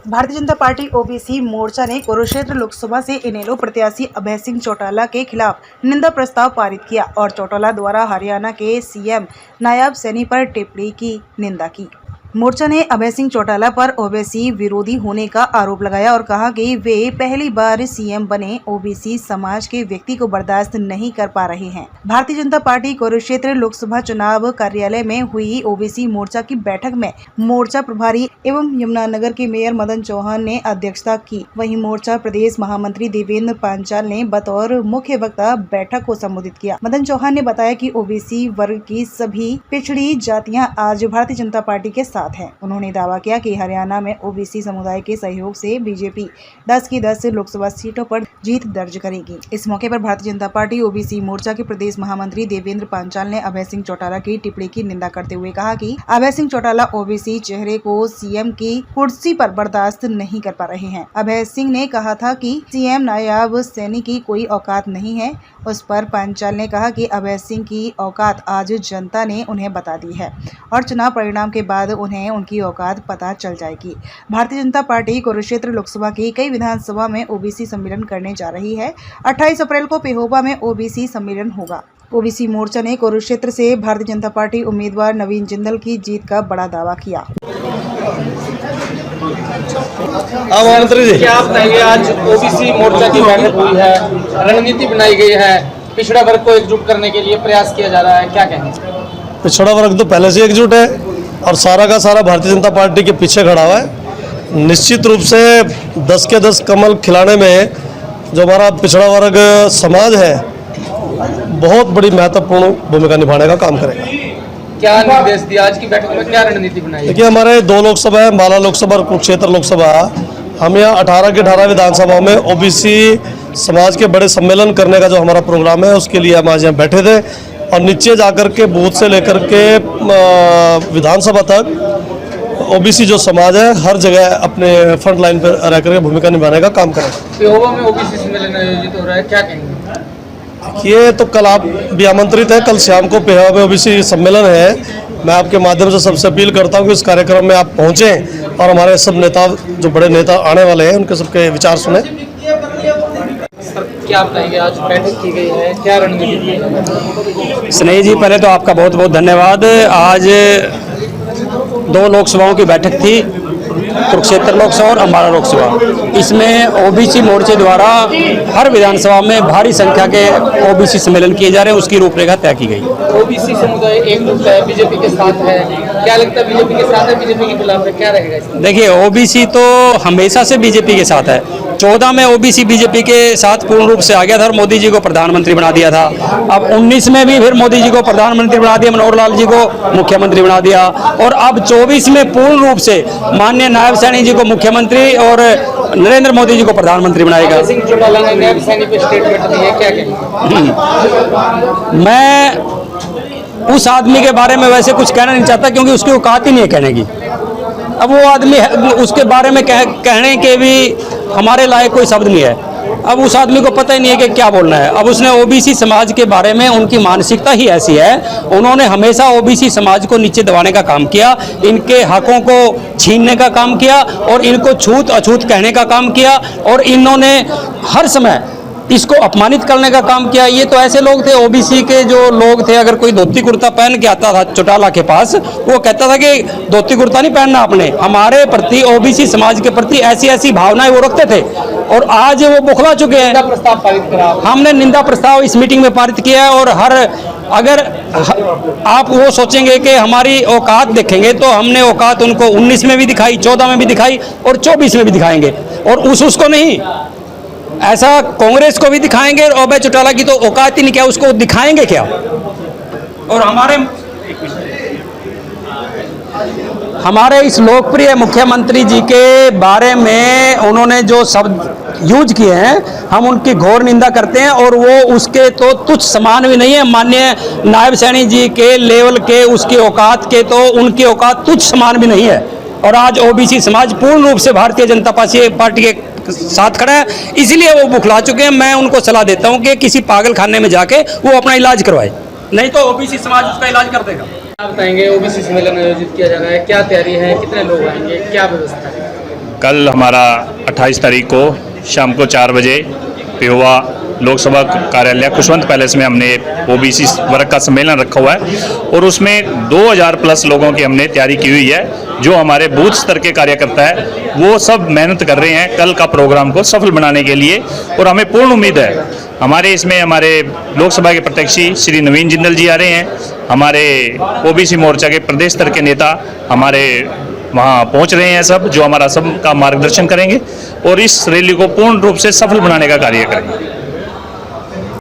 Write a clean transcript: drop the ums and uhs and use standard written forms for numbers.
Bharatiya Janata party OBC मोर्चा ने कुरुक्षेत्र लोकसभा से इनेलो प्रत्याशी अभय सिंह चौटाला के खिलाफ निंदा प्रस्ताव पारित किया और चौटाला द्वारा हरियाणा के सीएम नायब सैनी पर टिप्पणी की निंदा की। मोर्चा ने अभय सिंह चौटाला पर ओबीसी विरोधी होने का आरोप लगाया और कहा कि वे पहली बार सीएम बने ओबीसी समाज के व्यक्ति को बर्दाश्त नहीं कर पा रहे हैं। भारतीय जनता पार्टी कुरुक्षेत्र लोकसभा चुनाव कार्यालय में हुई ओबीसी मोर्चा की बैठक में मोर्चा प्रभारी एवं यमुनानगर के मेयर मदन चौहान ने अध्यक्षता की। वहीं मोर्चा प्रदेश महामंत्री देवेंद्र पांचाल ने बतौर मुख्य वक्ता बैठक को संबोधित किया। मदन चौहान ने बताया कि ओबीसी वर्ग की सभी पिछड़ी जातियां आज भारतीय जनता पार्टी के साथ है। उन्होंने दावा किया कि हरियाणा में ओबीसी समुदाय के सहयोग से बीजेपी 10 की 10 लोकसभा सीटों पर जीत दर्ज करेगी। इस मौके पर भारतीय जनता पार्टी ओबीसी मोर्चा के प्रदेश महामंत्री देवेंद्र पांचाल ने अभय सिंह चौटाला की टिप्पणी की निंदा करते हुए कहा कि अभय सिंह चौटाला ओबीसी चेहरे को सीएम की कुर्सी पर बर्दाश्त नहीं कर पा रहे हैं। अभय सिंह ने कहा था कि सीएम नायब सैनी की कोई औकात नहीं है। उस पर पांचाल ने कहा कि अभय सिंह की औकात आज जनता ने उन्हें बता दी है और चुनाव परिणाम के बाद उन्हें उनकी औकात पता चल जाएगी। भारतीय जनता पार्टी कुरुक्षेत्र लोकसभा की कई विधानसभा में ओबीसी सम्मेलन करने जा रही है। 28 अप्रैल को पेहोवा में ओबीसी सम्मेलन होगा। ओबीसी मोर्चा ने कुरुक्षेत्र से भारतीय जनता पार्टी उम्मीदवार नवीन जिंदल की जीत का बड़ा दावा किया। क्या आप बताइए, आज ओबीसी मोर्चा की बैठक हुई है, रणनीति बनाई गई है, पिछड़ा वर्ग को एकजुट करने के लिए प्रयास किया जा रहा है, क्या कहेंगे? पिछड़ा वर्ग तो पहले से एकजुट है और सारा का सारा भारतीय जनता पार्टी के पीछे खड़ा हुआ है। निश्चित रूप से 10 के 10 कमल खिलाने में जो हमारा पिछड़ा वर्ग समाज है बहुत बड़ी महत्वपूर्ण भूमिका निभाने का काम करेगा। क्या निर्देश दिया आज की बैठक में, क्या रणनीति बनाई? देखिए, हमारे 2 लोकसभा है, माला लोकसभा और कुरुक्षेत्र लोकसभा। हम यहाँ 18 के 18 विधानसभाओं में ओबीसी समाज के बड़े सम्मेलन करने का जो हमारा प्रोग्राम है उसके लिए हम आज यहाँ बैठे थे और नीचे जाकर के बूथ से लेकर के विधानसभा तक ओबीसी जो समाज है हर जगह अपने फ्रंट लाइन पर रह करके भूमिका निभाने का काम करेगा। पेहोवा में ओबीसी सम्मेलन आयोजित हो रहा है, क्या कहेंगे? ये तो कल आप भी आमंत्रित है, कल शाम को पेहोवा में ओबीसी सम्मेलन है। मैं आपके माध्यम से सबसे अपील करता हूँ कि इस कार्यक्रम में आप पहुँचें और हमारे सब नेता जो बड़े नेता आने वाले हैं उनके सबके विचार सुने। क्या बताएंगे, आज बैठक की गई है, क्या रणनीति? स्नेही जी, पहले तो आपका बहुत बहुत धन्यवाद। आज 2 लोकसभाओं की बैठक थी, कुरुक्षेत्र लोकसभा और अम्बाला लोकसभा। इसमें ओबीसी मोर्चे द्वारा हर विधानसभा में भारी संख्या के ओबीसी सम्मेलन किए जा रहे हैं, उसकी रूपरेखा तय की गई। ओबीसी समुदाय एकजुट है, बीजेपी के साथ है, क्या लगता है? बीजेपी के साथ है, बीजेपी के खिलाफ है, क्या रहेगा इसमें? देखिए, ओबीसी तो हमेशा से बीजेपी के साथ है। 14 में ओबीसी बीजेपी के साथ पूर्ण रूप से आ गया था और मोदी जी को प्रधानमंत्री बना दिया था। अब 19 में भी फिर मोदी जी को प्रधानमंत्री बना दिया, मनोहर लाल जी को मुख्यमंत्री बना दिया और अब 24 में पूर्ण रूप से माननीय नायब सैनी जी को मुख्यमंत्री और नरेंद्र मोदी जी को प्रधानमंत्री बनाएगा। सिंह चौटाला ने नायब सैनी पे स्टेटमेंट दी है, क्या कहेंगे? मैं उस आदमी के बारे में वैसे कुछ कहना नहीं चाहता क्योंकि उसकी औकात ही नहीं है कहने की। अब वो आदमी उसके बारे में कहने के भी हमारे लायक कोई शब्द नहीं है। अब उस आदमी को पता ही नहीं है कि क्या बोलना है। अब उसने ओबीसी समाज के बारे में, उनकी मानसिकता ही ऐसी है, उन्होंने हमेशा ओबीसी समाज को नीचे दबाने का काम किया, इनके हकों को छीनने का काम किया और इनको छूत अछूत कहने का काम किया और इन्होंने हर समय इसको अपमानित करने का काम किया। ये तो ऐसे लोग थे, ओबीसी के जो लोग थे, अगर कोई धोती कुर्ता पहन के आता था चौटाला के पास, वो कहता था कि धोती कुर्ता नहीं पहनना आपने। हमारे प्रति, ओबीसी समाज के प्रति ऐसी ऐसी भावनाएं वो रखते थे और आज वो बुखला चुके हैं। निंदा प्रस्ताव पारित करा, हमने निंदा प्रस्ताव इस मीटिंग में पारित किया है और अगर आप वो सोचेंगे कि हमारी औकात देखेंगे तो हमने औकात उनको 19 में भी दिखाई, 14 में भी दिखाई और 24 में भी दिखाएंगे और उसको नहीं, ऐसा कांग्रेस को भी दिखाएंगे और अभय चौटाला की तो औकात ही नहीं, क्या उसको दिखाएंगे क्या? और हमारे इस लोकप्रिय मुख्यमंत्री जी के बारे में उन्होंने जो शब्द यूज किए हैं, हम उनकी घोर निंदा करते हैं और वो उसके तो तुच्छ समान भी नहीं है। माननीय नायब सैनी जी के लेवल के, उसकी औकात के तो उनकी औकात तुच्छ समान भी नहीं है। और आज ओबीसी समाज पूर्ण रूप से भारतीय जनता पार्टी के साथ खड़ा है, इसलिए वो बुखला चुके हैं। मैं उनको सलाह देता हूं कि किसी पागल खाने में जाके वो अपना इलाज करवाए, नहीं तो ओबीसी समाज उसका इलाज कर देगा। क्या बताएंगे, ओबीसी सम्मेलन आयोजित किया जा रहा है, क्या तैयारी है, कितने लोग आएंगे, क्या व्यवस्था है? कल हमारा 28 तारीख को शाम को 4 बजे पेहोवा लोकसभा कार्यालय खुशवंत पैलेस में हमने ओबीसी वर्ग का सम्मेलन रखा हुआ है और उसमें 2000 प्लस लोगों की हमने तैयारी की हुई है। जो हमारे बूथ स्तर के कार्यकर्ता है वो सब मेहनत कर रहे हैं कल का प्रोग्राम को सफल बनाने के लिए और हमें पूर्ण उम्मीद है हमारे लोकसभा के प्रत्याशी श्री नवीन जिंदल जी आ रहे हैं। हमारे ओबीसी मोर्चा के प्रदेश स्तर के नेता हमारे वहाँ पहुँच रहे हैं सब, जो हमारा सबका मार्गदर्शन करेंगे और इस रैली को पूर्ण रूप से सफल बनाने का कार्य करेंगे।